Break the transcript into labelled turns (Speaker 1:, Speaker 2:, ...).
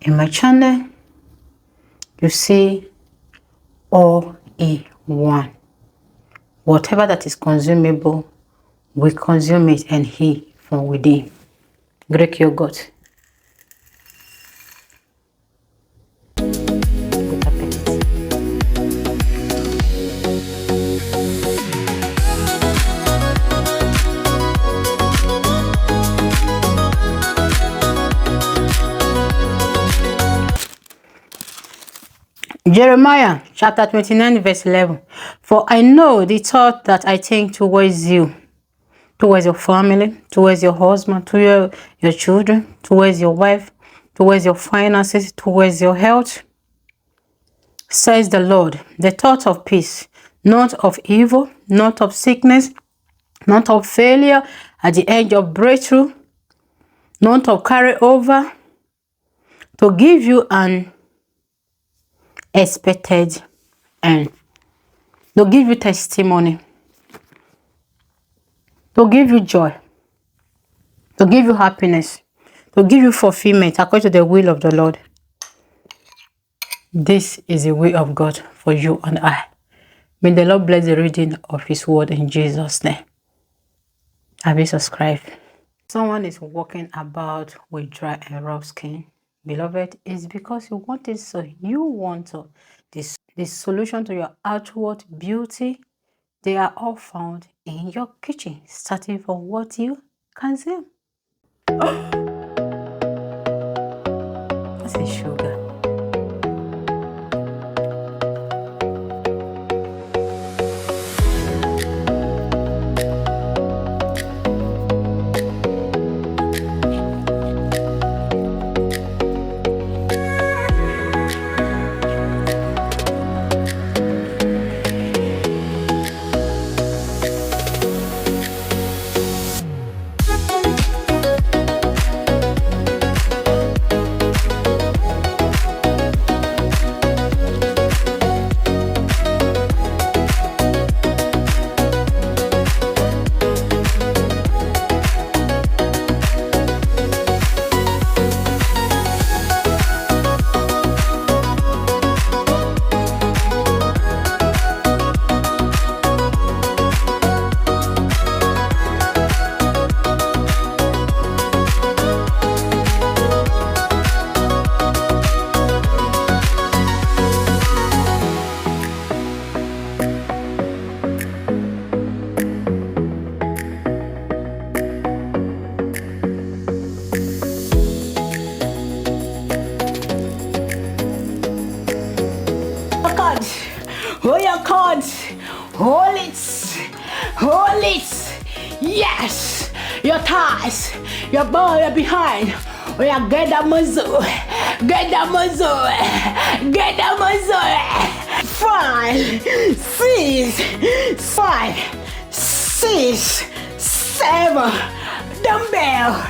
Speaker 1: in my channel, you see all in one. Whatever that is consumable, we consume it and heal from within. Greek yogurt. Good appetite. Jeremiah chapter 29 verse 11. For I know the thought that I think towards you, towards your family, towards your husband, to your children, towards your wife, towards your finances, towards your health, says the Lord, the thought of peace, not of evil, not of sickness, not of failure at the edge of breakthrough, not of carryover, to give you an expected end, to give you testimony, to give you joy, to give you happiness, to give you fulfillment according to the will of the Lord. This is the will of God for you and I. May the Lord bless the reading of His word in Jesus' name. Have you subscribed? Someone is walking about with dry and rough skin. Beloved, it's because you want it, so you want to. The solution to your outward beauty, they are all found in your kitchen, starting from what you consume. That's a sugar. Oh, your cards, hold it, yes, your thighs, your ball, your behind. Oh, yeah, get that muscle, get that muscle, get that muscle. 5, 6, 5, 6, 7, dumbbell.